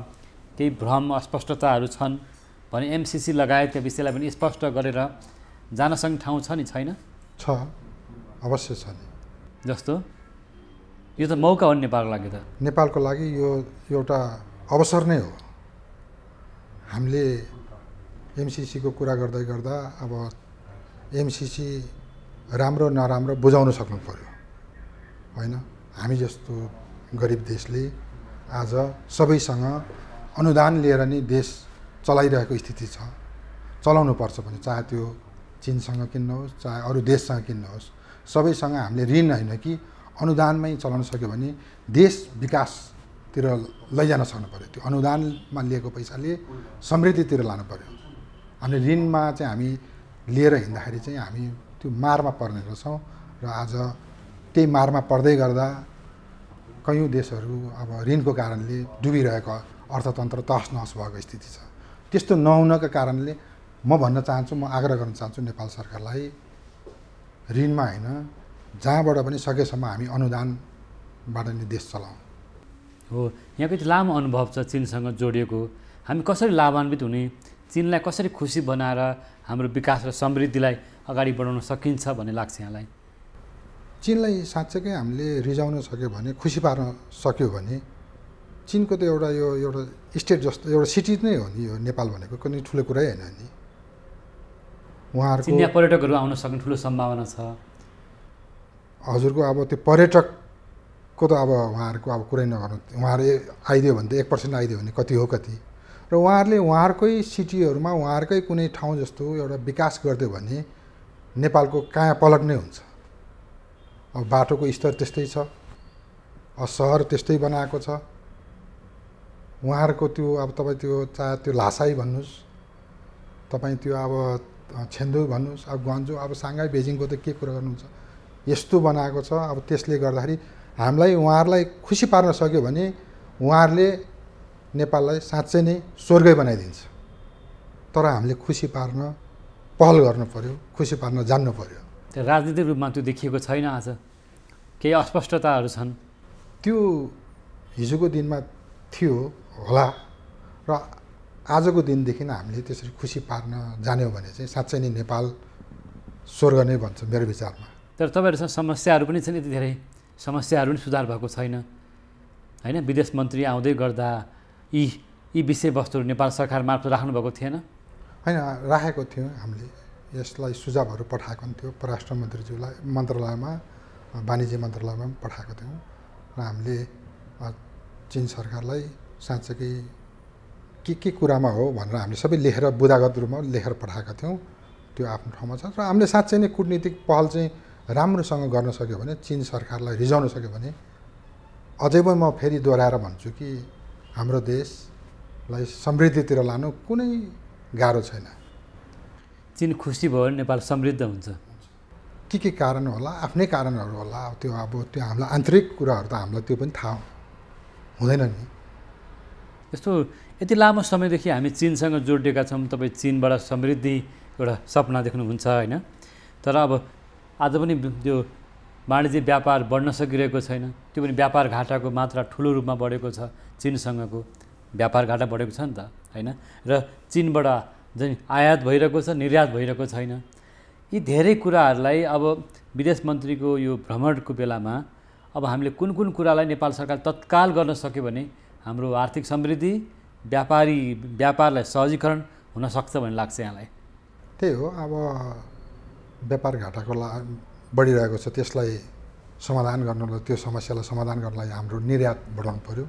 केही भ्रम अस्पष्टताहरू छन् भने एमसिसी लगायतका विषयलाई पनि स्पष्ट गरेर जान सक्ने ठाउँ छ नि, छैन? छ, अवश्य छ नि। जस्तो यो त मौका हो नेपालको लागि। त नेपालको लागि यो एउटा अवसर नै हो। हामीले एमसिसीको कुरा गर्दै गर्दा अब एमसिसी राम्रो नराम्रो बुझाउन सक्नु पर्यो होइन? हामी जस्तो गरिब देशले आज सबैसँग अनुदान लिएर नै देश चलाइरहेको स्थिति छ। चलाउनु पर्छ भने चाहे त्यो चीनसँग किन्नुहोस् चाहे अरू देशसँग किन्नुहोस्, सबैसँग हामीले ऋण होइन कि अनुदानमै चलाउन सक्यो भने देश विकासतिर लैजान सक्नु पऱ्यो। त्यो अनुदानमा लिएको पैसाले समृद्धितिर लानु पऱ्यो। हामीले ऋणमा चाहिँ हामी लिएर हिँड्दाखेरि चाहिँ हामी त्यो मारमा पर्ने रहेछौँ र आज त्यही मारमा पर्दै गर्दा कयौँ देशहरू अब ऋणको कारणले डुबिरहेको अर्थतन्त्र तहस नहस भएको स्थिति छ। त्यस्तो नहुनको कारणले म भन्न चाहन्छु, म आग्रह गर्न चाहन्छु नेपाल सरकारलाई ऋणमा होइन जहाँबाट पनि सकेसम्म हामी अनुदानबाट नै देश चलाउँ। हो, यहाँको यति लामो अनुभव छ चीनसँग जोडिएको, हामी कसरी लाभान्वित हुने, चीनलाई कसरी खुसी बनाएर हाम्रो विकास र समृद्धिलाई अगाडि बढाउन सकिन्छ भन्ने लाग्छ यहाँलाई? चीनलाई साँच्चैकै हामीले रिजाउन सक्यो भने, खुसी पार्न सक्यो भने, चीनको त एउटा स्टेट जस्तो एउटा सिटी नै हो नि यो नेपाल भनेको, कुनै ठुलो कुरै होइन नि। उहाँहरूको चिनिया पर्यटकहरू आउन सक्ने ठुलो सम्भावना छ। हजुरको अब त्यो पर्यटकको त अब उहाँहरूको अब कुरै नगर्नु, उहाँहरू आइदियो भने त 1% आइदियो भने कति हो कति, र उहाँहरूले उहाँहरूकै सिटीहरूमा उहाँहरूकै कुनै ठाउँ जस्तो एउटा विकास गरिदियो भने नेपालको काया पलट नै हुन्छ। अब बाटोको स्तर त्यस्तै छ, सहर त्यस्तै बनाएको छ। उहाँहरूको त्यो अब तपाईँ त्यो चाहे त्यो ल्हासाई भन्नुहोस्, तपाईँ त्यो अब छेन्दु भन्नुहोस्, अब ग्वान्जो, अब साङ्घाई बेजिङको त के कुरा गर्नुहुन्छ, यस्तो बनाएको छ। अब त्यसले गर्दाखेरि हामीलाई उहाँहरूलाई खुसी पार्न सक्यो भने उहाँहरूले नेपाललाई साँच्चै नै स्वर्गै बनाइदिन्छ। तर हामीले खुसी पार्न पहल गर्नु पऱ्यो, खुसी पार्न जान्नु पऱ्यो। त्यो राजनीतिक रूपमा त्यो देखिएको छैन। आज केही अस्पष्टताहरू छन्। त्यो हिजोको दिनमा थियो होला र आजको दिनदेखि हामीले त्यसरी खुसी पार्न जान्यौँ भने चाहिँ साँच्चै नै नेपाल स्वर्ग नै भन्छ मेरो विचारमा। तर तपाईँहरूसँग समस्याहरू पनि छन्, यति धेरै समस्याहरू पनि सुधार भएको छैन होइन? विदेश मन्त्री आउँदै गर्दा यी विषयवस्तुहरू नेपाल सरकार मार्फत राख्नुभएको थिएन? होइन, राखेको थियौँ हामीले, यसलाई सुझावहरू पठाएको थियो परराष्ट्र मन्त्रीज्यूलाई, मन्त्रालयमा, वाणिज्य मन्त्रालयमा पनि पठाएको थियौँ र हामीले चीन सरकारलाई साँच्चै के कुरामा हो भनेर हामीले सबै लेखेर बुदागत रूपमा लेखेर पठाएका थियौँ। त्यो आफ्नो ठाउँमा छ र हामीले साँच्चै नै कूटनीतिक पहल चाहिँ राम्रोसँग गर्न सक्यो भने, चीन सरकारलाई रिजाउन सक्यो भने, अझै पनि म फेरि दोहोऱ्याएर भन्छु कि हाम्रो देशलाई समृद्धितिर लानु कुनै गाह्रो छैन। चीन खुसी भयो भने नेपाल समृद्ध हुन्छ। के कारण होला, आफ्नै कारणहरू होला। त्यो हामीलाई आन्तरिक कुराहरू त हामीलाई त्यो पनि थाहा हुँदैन नि। यस्तो यति लामो समयदेखि हामी चीनसँग जोडिएका छौँ। तपाईँ चीनबाट समृद्धि एउटा सपना देख्नुहुन्छ होइन? तर अब आज पनि त्यो वाणिज्य व्यापार बढ्न सकिरहेको छैन। त्यो पनि व्यापार घाटाको मात्रा ठुलो रूपमा बढेको छ। चीनसँगको व्यापार घाटा बढेको छ नि त होइन? र चीनबाट जुन आयात भइरहेको छ, निर्यात भइरहेको छैन। यी धेरै कुराहरूलाई अब विदेश मन्त्रीको यो भ्रमणको बेलामा अब हामीले कुन कुरालाई नेपाल सरकार तत्काल गर्न सक्यो भने हाम्रो आर्थिक समृद्धि, व्यापारलाई सहजीकरण हुन सक्छ भन्ने लाग्छ यहाँलाई? त्यही हो, अब व्यापार घाटाको बढिरहेको छ, त्यसलाई समाधान गर्नलाई, त्यो समस्यालाई समाधान गर्नलाई हाम्रो निर्यात बढाउनु पऱ्यो।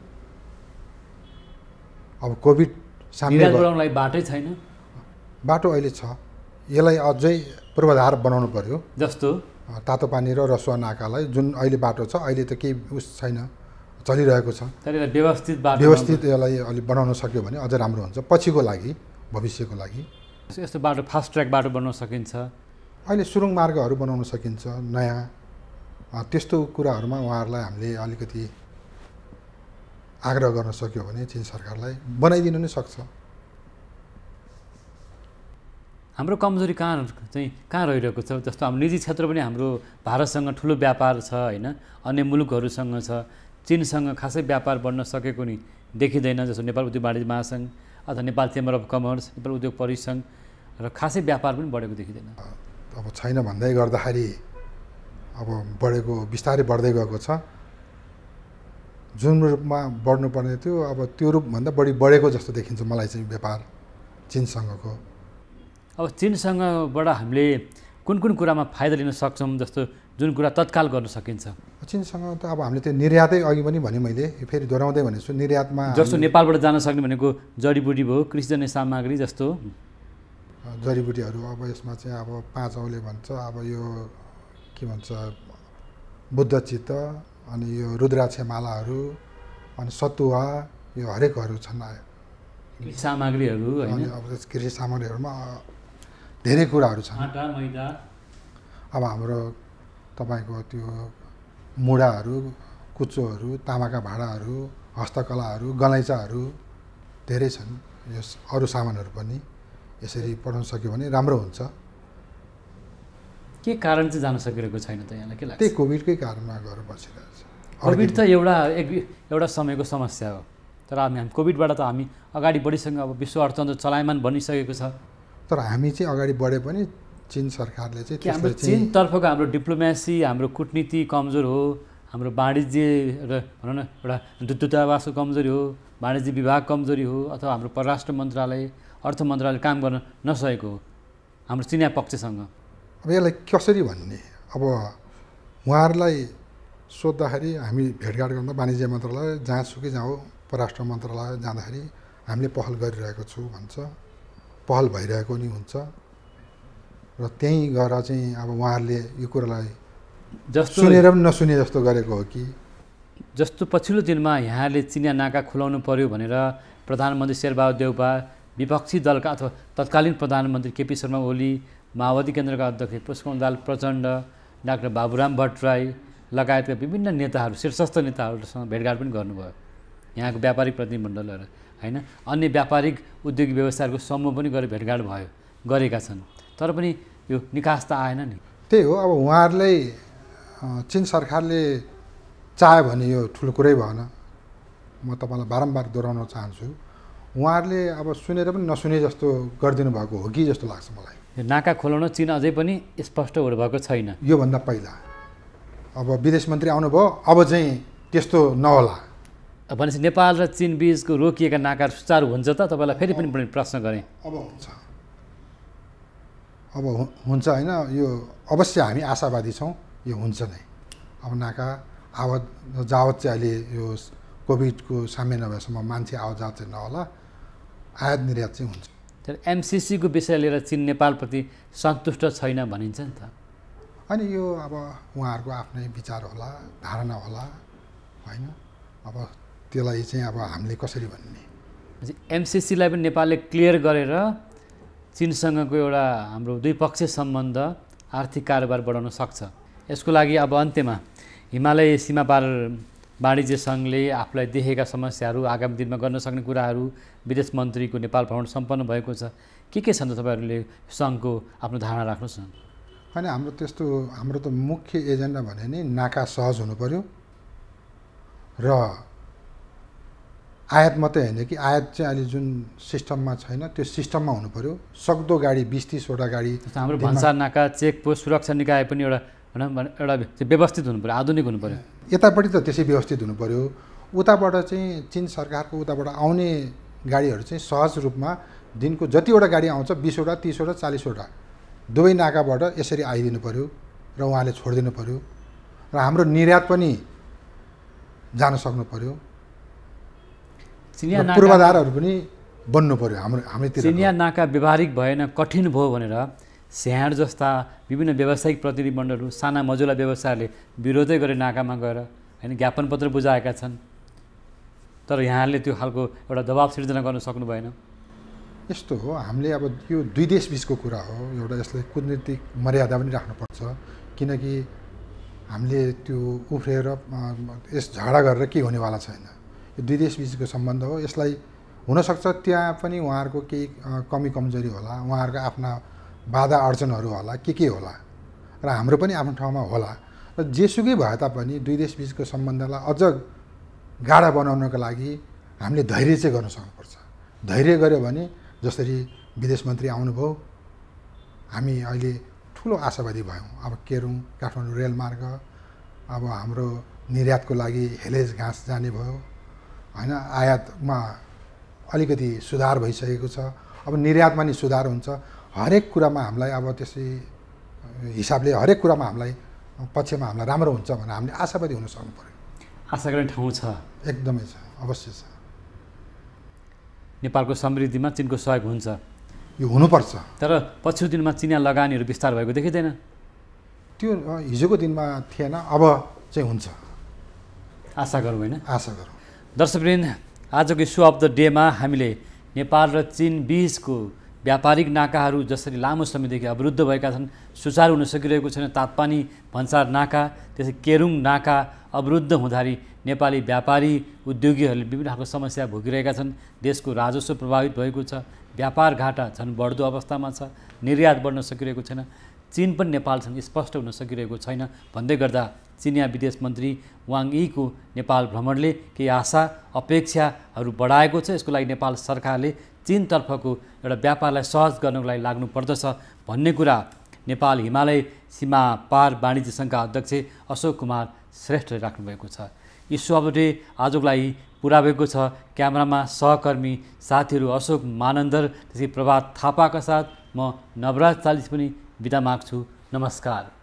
अब कोभिड सामने बढाउनलाई बाटै छैन। बाटो अहिले छ, यसलाई अझै पूर्वाधार बनाउनु पऱ्यो। जस्तो तातो पानी र रसुवा नाकालाई जुन अहिले बाटो छ, अहिले त केही छैन, चलिरहेको छ। तर यसलाई व्यवस्थित यसलाई अलिक बनाउन सक्यो भने अझ राम्रो हुन्छ पछिको लागि, भविष्यको लागि। यस्तो बाटो फास्ट ट्र्याक बाटो बनाउन सकिन्छ। अहिले सुरुङ मार्गहरू बनाउन सकिन्छ नयाँ। त्यस्तो कुराहरूमा उहाँहरूलाई हामीले अलिकति आग्रह गर्न सक्यो भने चीन सरकारलाई बनाइदिनु नै सक्छ। हाम्रो कमजोरी कहाँ रहिरहेको छ? जस्तो हाम्रो निजी क्षेत्र पनि हाम्रो भारतसँग ठुलो व्यापार छ होइन? अन्य मुलुकहरूसँग छ। चीनसँग खासै व्यापार बढ्न सकेको नि देखिँदैन। जस्तो नेपाल उद्योग वाणिज्य महासङ्घ अथवा Nepal chamber of commerce, Nepal उद्योग परिसङ्घ, र खासै व्यापार पनि बढेको देखिँदैन। अब छैन भन्दै गर्दाखेरि अब बढेको बिस्तारै बढ्दै गएको छ। जुन रूपमा बढ्नुपर्ने थियो अब त्यो रूपभन्दा बढी बढेको जस्तो देखिन्छ मलाई चाहिँ व्यापार चीनसँगको। अब चीनसँगबाट हामीले कुन कुरामा फाइदा लिन सक्छौँ? जस्तो जुन कुरा तत्काल गर्न सकिन्छ। चीनसँग त अब हामीले त्यो निर्यातै अघि पनि भने, मैले फेरि दोहोऱ्याउँदै भनेको छु, निर्यातमा जस्तो नेपालबाट जान सक्ने भनेको जडीबुटी भयो, कृषिजन्य सामग्री जस्तो। जडीबुटीहरू अब यसमा चाहिँ अब 5 औले भन्छ, अब यो के भन्छ बुद्धचित्त, अनि यो रुद्राक्षमालाहरू, अनि सतुवा, यो हरेकहरू छन्। कृषि सामग्रीहरू अनि अब कृषि सामग्रीहरूमा धेरै कुराहरू छन्। आटा मैदा, अब हाम्रो तपाईँको त्यो मुढाहरू, कुचोहरू, तामाका भाँडाहरू, हस्तकलाहरू, गलैँचाहरू धेरै छन्। यो अरू सामानहरू पनि यसरी पठाउन सक्यो भने राम्रो हुन्छ। के कारण चाहिँ जान सकिरहेको छैन त यहाँलाई के लाग्छ? त्यही कोभिडकै कारणमा गएर बसिरहेको छ। कोभिड त एउटा समयको समस्या हो, तर हामी कोभिडबाट त हामी अगाडि बढीसँग अब विश्व अर्थतन्त्र चलायमान बनिसकेको छ। तर हामी चाहिँ अगाडि बढे पनि चीन सरकारले चाहिँ हाम्रो चीनतर्फको हाम्रो डिप्लोमेसी, हाम्रो कूटनीति कमजोर हो, हाम्रो वाणिज्य भनौँ न एउटा दूतावासको कमजोरी हो, वाणिज्य विभाग कमजोरी हो, अथवा हाम्रो परराष्ट्र मन्त्रालय, अर्थ मन्त्रालय काम गर्न नसकेको हो हाम्रो चिनिया पक्षसँग। अब यसलाई कसरी भन्ने? अब उहाँहरूलाई सोद्धाखेरि हामी भेटघाट गर्दा वाणिज्य मन्त्रालय जहाँसुकै जाउँ, परराष्ट्र मन्त्रालय जाँदाखेरि हामीले पहल गरिरहेको छु भन्छ, पहल भइरहेको नि हुन्छ। र त्यहीँ गएर चाहिँ अब उहाँहरूले यो कुरालाई जस्तो सुनेर पनि नसुने जस्तो गरेको हो कि जस्तो पछिल्लो दिनमा यहाँले चिनिया नाका खुलाउनु पर्यो भनेर प्रधानमन्त्री शेरबहादुर देउपा, विपक्षी दलका अथवा तत्कालीन प्रधानमन्त्री केपी शर्मा ओली, माओवादी केन्द्रका अध्यक्ष पुष्पकमल प्रचण्ड, डाक्टर बाबुराम भट्टराई लगायतका विभिन्न नेताहरू, शीर्षस्थ नेताहरूसँग भेटघाट पनि गर्नुभयो। यहाँको व्यापारिक प्रतिनिधिमण्डलहरू होइन, अन्य व्यापारिक उद्योगिक व्यवसायहरूको समूह पनि गएर भेटघाट गरेका छन्, तर पनि यो निकास त आएन नि। त्यही हो, अब उहाँहरूलाई चीन सरकारले चाह्यो भने यो ठुलो कुरै भएन। म तपाईँलाई बारम्बार दोहोऱ्याउन चाहन्छु, उहाँहरूले अब सुनेर पनि नसुने जस्तो गरिदिनु भएको हो कि जस्तो लाग्छ मलाई। नाका खोलाउन चीन अझै पनि स्पष्ट भएको छैन। योभन्दा पहिला अब विदेश मन्त्री आउनुभयो, अब चाहिँ त्यस्तो नहोला भनेपछि नेपाल र चीन बीचको रोकिएका नाकाहरू सुचारू हुन्छ त? तपाईँलाई फेरि पनि प्रश्न गरेँ। अब हुन्छ, अब हुन्छ होइन, यो अवश्य हामी आशावादी छौँ, यो हुन्छ नै। अब नाका आवत जावत चाहिँ अहिले यो कोभिडको साम्य नभएसम्म मान्छे आवत जावत चाहिँ नहोला, आयात निर्यात चाहिँ हुन्छ। तर एमसिसीको विषय लिएर चीन नेपालप्रति सन्तुष्ट छैन भनिन्छ नि त। अनि यो अब उहाँहरूको आफ्नै विचार होला, धारणा होला होइन। अब त्यसलाई चाहिँ अब हामीले कसरी भन्ने? एमसिसीलाई पनि नेपालले क्लियर गरेर चीनसँगको एउटा हाम्रो द्विपक्षीय सम्बन्ध, आर्थिक कारोबार बढाउन सक्छ। यसको लागि अब अन्त्यमा हिमालय सीमापार वाणिज्य सङ्घले आफूलाई देखेका समस्याहरू, आगामी दिनमा गर्न सक्ने कुराहरू, विदेश मन्त्रीको नेपाल भ्रमण सम्पन्न भएको छ, के छन् त तपाईँहरूले सङ्घको आफ्नो धारणा राख्नुहोस् न। होइन, हाम्रो त मुख्य एजेन्डा भने नि नाका सहज हुनु पऱ्यो र आयात मात्रै होइन कि आयात चाहिँ अहिले जुन सिस्टममा छैन त्यो सिस्टममा हुनु पऱ्यो। सक्दो गाडी 20-30वटा गाडी, हाम्रो भन्सार नाका, चेकपोस्ट, सुरक्षा निकाय पनि एउटा व्यवस्थित हुनु पऱ्यो, आधुनिक हुनु पऱ्यो। यतापट्टि त त्यसै व्यवस्थित हुनु पऱ्यो। उताबाट चाहिँ चीन सरकारको उताबाट आउने गाडीहरू चाहिँ सहज रूपमा दिनको जतिवटा गाडी आउँछ 20वटा, 30वटा, 40वटा दुवै नाकाबाट यसरी आइदिनु पऱ्यो र उहाँले छोडिदिनु पऱ्यो र हाम्रो निर्यात पनि जान सक्नु पऱ्यो। पूर्वाधारहरू पनि बन्नु पऱ्यो हाम्रोतिर। चिनिया नाका व्यवहारिक भएन, कठिन भयो भनेर स्याहार जस्ता विभिन्न व्यावसायिक प्रतिनिधिमण्डलहरू, साना मजुला व्यवसायहरूले विरोधै गरे नाकामा गएर होइन, ज्ञापन पत्र बुझाएका छन्। तर यहाँले त्यो खालको एउटा दबाब सिर्जना गर्न सक्नु भएन। यस्तो हो, हामीले अब यो दुई देश बिचको कुरा हो, एउटा यसलाई कूटनीतिक मर्यादा पनि राख्नुपर्छ, किनकि हामीले त्यो उफ्रेर यस झगडा गरेर के हुनेवाला छैन। यो दुई देश बिचको सम्बन्ध हो, यसलाई हुनसक्छ त्यहाँ पनि उहाँहरूको केही कमी कमजोरी होला, उहाँहरूको आफ्ना बाधा अडचनहरू होला, के होला र हाम्रो पनि आफ्नो ठाउँमा होला। र जेसुकै भए तापनि दुई देश बिचको सम्बन्धलाई अझ गाढा बनाउनको लागि हामीले धैर्य चाहिँ गर्न सक्नुपर्छ। धैर्य गऱ्यो भने जसरी विदेश मन्त्री आउनुभयो, हामी अहिले ठुलो आशावादी भयौँ। अब केरुङ काठमाडौँ रेलमार्ग, अब हाम्रो निर्यातको लागि हेलेज घाँस जाने भयो होइन, आयातमा अलिकति सुधार भइसकेको छ, अब निर्यातमा नि सुधार हुन्छ। हरेक कुरामा हामीलाई अब त्यसै हिसाबले हरेक कुरामा हामीलाई पक्षमा हामीलाई राम्रो हुन्छ भनेर हामीले आशावादी हुन सक्नु पऱ्यो। आशा गर्ने ठाउँ छ, एकदमै छ, अवश्य छ। नेपालको समृद्धिमा चिनको सहयोग हुन्छ। यो हुनुपर्छ। तर पछिल्लो दिनमा चिनिया लगानीहरू विस्तार भएको देखिँदैन। त्यो हिजोको दिनमा थिएन, अब चाहिँ हुन्छ, आशा गरौँ होइन। आशा गरौँ। दर्शकवृन्द, आजको इस्यु अफ द डेमा हामीले नेपाल र चीन बीचको व्यापारिक नाकाहरू जसरी लामो समयदेखि अवरुद्ध भएका छन्, सुचारू हुन सकिरहेको छैन। तातपानी भन्सार नाका, त्यसै केरुङ नाका अवरुद्ध हुँदाखेरि नेपाली व्यापारी उद्योगीहरूले विभिन्न खालको समस्या भोगिरहेका छन्। देशको राजस्व प्रभावित भएको छ, व्यापार घाटा झन् बढ्दो अवस्थामा छ, निर्यात बढ्न सकिरहेको छैन, चीन पनि नेपालसँग स्पष्ट हुन सकिरहेको छैन भन्दै गर्दा चिनिया विदेश मन्त्री वाङ यीको नेपाल भ्रमणले केही आशा अपेक्षाहरू बढाएको छ। यसको लागि नेपाल सरकारले चीनतर्फको एउटा व्यापारलाई सहज गर्नको लागि लाग्नुपर्दछ भन्ने कुरा नेपाल हिमालय सीमा पार वाणिज्य सङ्घका अध्यक्ष अशोक कुमार श्रेष्ठले राख्नुभएको छ। इस्यु अफ द डे आजको लागि पुरा भएको छ। क्यामेरामा सहकर्मी साथीहरू अशोक मानन्दर, त्यसै प्रभात थापाका साथ म नवराज चालिस पनि बिदा माग्छु। नमस्कार।